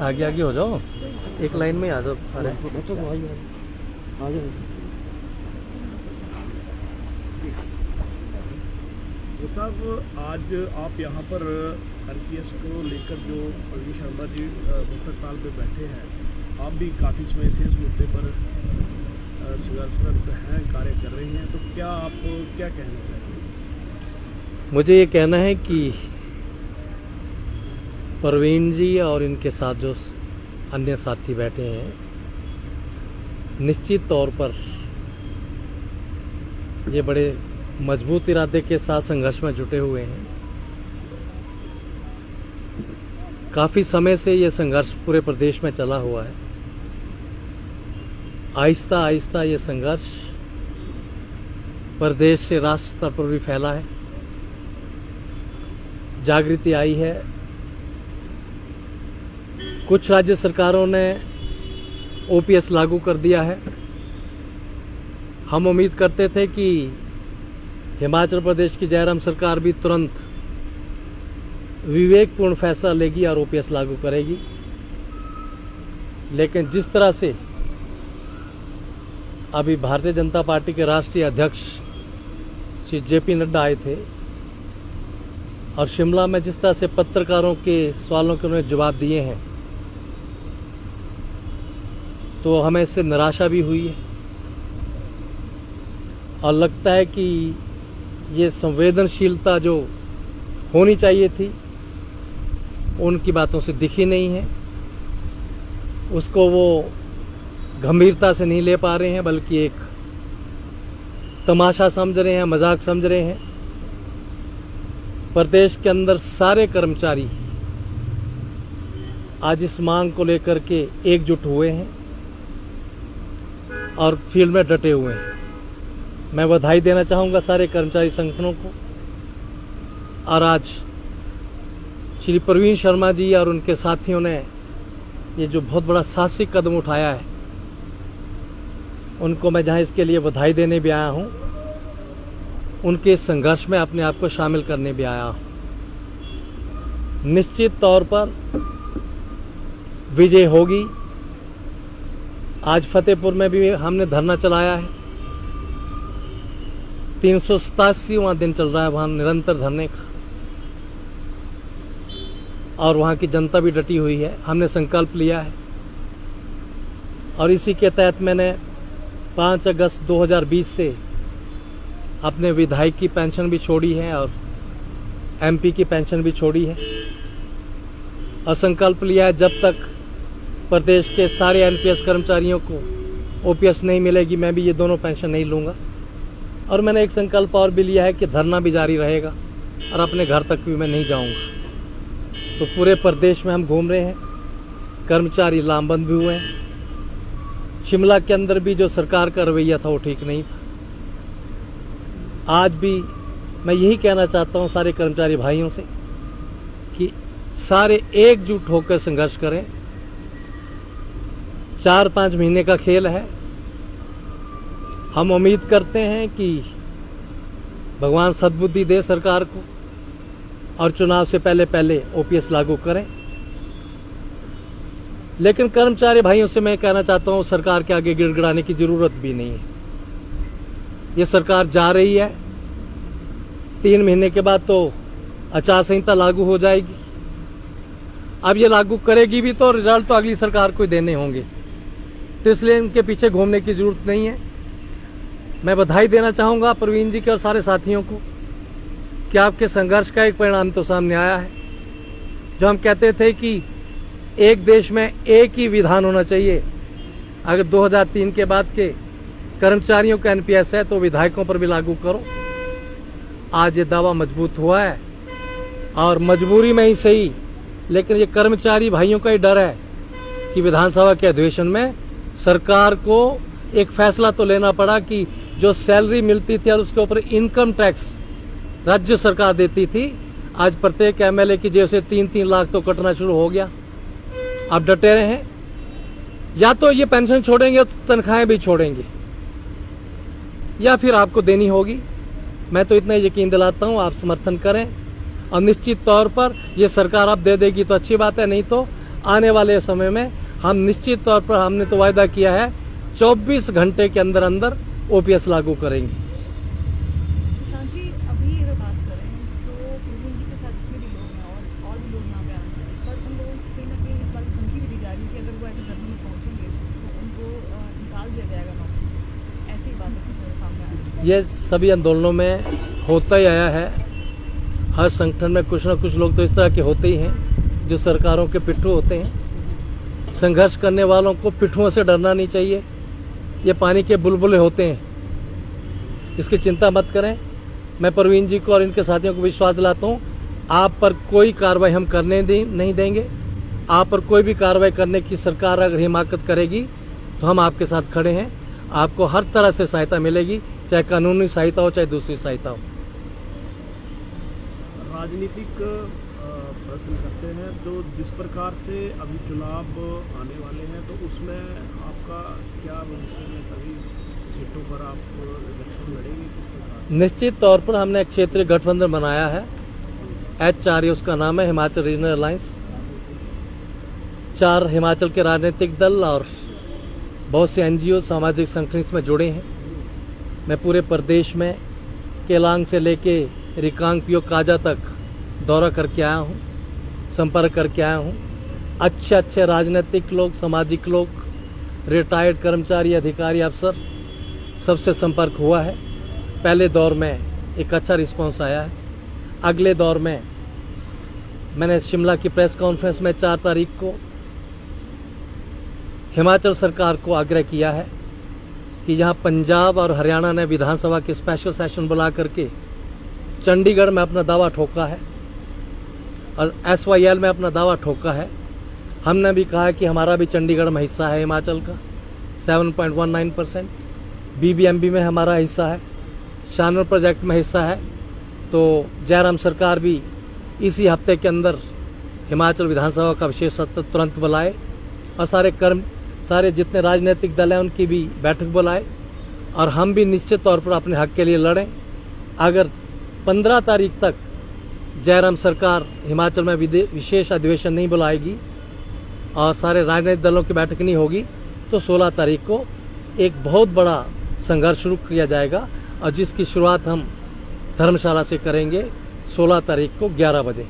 आगे आगे हो जाओ, एक लाइन में आ जाओ सारे। तो साहब, आज आप यहाँ पर एनपीएस को लेकर जो प्रवीण शर्मा जी मुख्य हड़ताल पे बैठे हैं, आप भी काफ़ी समय से इस मुद्दे पर संघर्षरत हैं, कार्य कर रहे हैं, तो क्या आप क्या कहना चाहेंगे? मुझे ये कहना है कि प्रवीण जी और इनके साथ जो अन्य साथी बैठे हैं, निश्चित तौर पर ये बड़े मजबूत इरादे के साथ संघर्ष में जुटे हुए हैं। काफी समय से ये संघर्ष पूरे प्रदेश में चला हुआ है। आहिस्ता आहिस्ता ये संघर्ष प्रदेश से राष्ट्र स्तर पर भी फैला है। जागृति आई है। कुछ राज्य सरकारों ने ओपीएस लागू कर दिया है। हम उम्मीद करते थे कि हिमाचल प्रदेश की जयराम सरकार भी तुरंत विवेकपूर्ण फैसला लेगी और ओपीएस लागू करेगी, लेकिन जिस तरह से अभी भारतीय जनता पार्टी के राष्ट्रीय अध्यक्ष श्री जेपी नड्डा आए थे और शिमला में जिस तरह से पत्रकारों के सवालों के उन्होंने जवाब दिए हैं, तो हमें इससे निराशा भी हुई है और लगता है कि ये संवेदनशीलता जो होनी चाहिए थी उनकी बातों से दिखी नहीं है। उसको वो गंभीरता से नहीं ले पा रहे हैं, बल्कि एक तमाशा समझ रहे हैं, मजाक समझ रहे हैं। प्रदेश के अंदर सारे कर्मचारी आज इस मांग को लेकर के एकजुट हुए हैं और फील्ड में डटे हुए हैं। मैं बधाई देना चाहूंगा सारे कर्मचारी संगठनों को। और आज श्री प्रवीण शर्मा जी और उनके साथियों ने ये जो बहुत बड़ा साहसिक कदम उठाया है, उनको मैं जहां इसके लिए बधाई देने भी आया हूं, उनके इस संघर्ष में अपने आप को शामिल करने भी आया हूं। निश्चित तौर पर विजय होगी। आज फतेहपुर में भी हमने धरना चलाया है। 387वां दिन चल रहा है वहां निरंतर धरने का, और वहां की जनता भी डटी हुई है। हमने संकल्प लिया है और इसी के तहत मैंने 5 अगस्त 2020 से अपने विधायक की पेंशन भी छोड़ी है और एमपी की पेंशन भी छोड़ी है और संकल्प लिया है जब तक प्रदेश के सारे एनपीएस कर्मचारियों को ओपीएस नहीं मिलेगी, मैं भी ये दोनों पेंशन नहीं लूंगा। और मैंने एक संकल्प और भी लिया है कि धरना भी जारी रहेगा और अपने घर तक भी मैं नहीं जाऊंगा। तो पूरे प्रदेश में हम घूम रहे हैं, कर्मचारी लामबंद भी हुए हैं। शिमला के अंदर भी जो सरकार का रवैया था वो ठीक नहीं था। आज भी मैं यही कहना चाहता हूं सारे कर्मचारी भाइयों से कि सारे एकजुट होकर संघर्ष करें। 4-5 महीने का खेल है। हम उम्मीद करते हैं कि भगवान सद्बुद्धि दे सरकार को और चुनाव से पहले पहले ओपीएस लागू करें। लेकिन कर्मचारी भाइयों से मैं कहना चाहता हूं सरकार के आगे गिड़गिड़ाने की जरूरत भी नहीं है। ये सरकार जा रही है। 3 महीने के बाद तो आचार संहिता लागू हो जाएगी। अब ये लागू करेगी भी तो रिजल्ट तो अगली सरकार को ही देने होंगे, तो इसलिए इनके पीछे घूमने की जरूरत नहीं है। मैं बधाई देना चाहूंगा प्रवीण जी के और सारे साथियों को कि आपके संघर्ष का एक परिणाम तो सामने आया है। जो हम कहते थे कि एक देश में एक ही विधान होना चाहिए, अगर 2003 के बाद के कर्मचारियों का एनपीएस है तो विधायकों पर भी लागू करो। आज ये दावा मजबूत हुआ है और मजबूरी में ही सही, लेकिन ये कर्मचारी भाइयों का ही डर है कि विधानसभा के अधिवेशन में सरकार को एक फैसला तो लेना पड़ा कि जो सैलरी मिलती थी और उसके ऊपर इनकम टैक्स राज्य सरकार देती थी, आज प्रत्येक एमएलए की जेब से 3-3 लाख तो कटना शुरू हो गया। आप डटे रहे हैं, या तो ये पेंशन छोड़ेंगे तो तनख्वाहें भी छोड़ेंगे। या फिर आपको देनी होगी। मैं तो इतना यकीन दिलाता हूं, आप समर्थन करें और निश्चित तौर पर ये सरकार अब दे देगी तो अच्छी बात है, नहीं तो आने वाले समय में हम निश्चित तौर पर, हमने तो वायदा किया है 24 घंटे के अंदर अंदर ओपीएस लागू करेंगे। प्रशांत जी, अभी अगर बात करें तो प्रवीण जी के साथ जितने भी लोग हैं और भी लोग ना बयान करें, पर उन लोगों को कहीं ना कहीं इस बात की धमकी भी दी जा रही है कि अगर वो ऐसे धरने में पहुंचेंगे तो उनको निकाल दिया जाएगा नौकरी से। ऐसी ही बातें सामने आ रही है। ये सभी आंदोलनों में होता ही आया है। हर संगठन में कुछ ना कुछ लोग तो इस तरह के होते ही हैं जो सरकारों के पिट्ठू होते हैं। संघर्ष करने वालों को पिट्ठुओं से डरना नहीं चाहिए। ये पानी के बुलबुले होते हैं, इसकी चिंता मत करें। मैं प्रवीण जी को और इनके साथियों को विश्वास दिलाता हूं, आप पर कोई कार्रवाई हम करने नहीं देंगे। आप पर कोई भी कार्रवाई करने की सरकार अगर हिमाकत करेगी तो हम आपके साथ खड़े हैं। आपको हर तरह से सहायता मिलेगी, चाहे कानूनी सहायता हो चाहे दूसरी सहायता हो। राजनीतिक प्रश्न करते हैं, तो जिस प्रकार से अभी चुनाव आने वाले हैं तो उसमें आपका क्या भविष्य में सभी सीटों पर आप इलेक्शन लड़ेंगे किस प्रकार? निश्चित तौर पर हमने एक क्षेत्रीय गठबंधन बनाया है, HRA उसका नाम है, हिमाचल रीजनल अलायंस। 4 हिमाचल के राजनीतिक दल और बहुत से NGO सामाजिक संगठन इसमें जुड़े हैं। मैं पूरे प्रदेश में केलांग से लेके रिकांगपियो काजा तक दौरा करके आया हूँ, संपर्क करके आया हूँ। अच्छे राजनीतिक लोग, सामाजिक लोग, रिटायर्ड कर्मचारी, अधिकारी, अफसर, सबसे संपर्क हुआ है। पहले दौर में एक अच्छा रिस्पांस आया है। अगले दौर में मैंने शिमला की प्रेस कॉन्फ्रेंस में 4 तारीख को हिमाचल सरकार को आग्रह किया है कि जहां पंजाब और हरियाणा ने विधानसभा के स्पेशल सेशन बुला करके चंडीगढ़ में अपना दावा ठोका है और SYL में अपना दावा ठोका है, हमने भी कहा कि हमारा भी चंडीगढ़ में हिस्सा है हिमाचल का 7.19%, BBMB में हमारा हिस्सा है, शानर प्रोजेक्ट में हिस्सा है। तो जयराम सरकार भी इसी हफ्ते के अंदर हिमाचल विधानसभा का विशेष सत्र तुरंत बुलाए और सारे जितने राजनीतिक दल हैं उनकी भी बैठक बुलाए और हम भी निश्चित तौर पर अपने हक के लिए लड़ें। अगर 15 तारीख तक जयराम सरकार हिमाचल में विशेष अधिवेशन नहीं बुलाएगी और सारे राजनीतिक दलों की बैठक नहीं होगी तो 16 तारीख को एक बहुत बड़ा संघर्ष शुरू किया जाएगा और जिसकी शुरुआत हम धर्मशाला से करेंगे 16 तारीख को 11 बजे।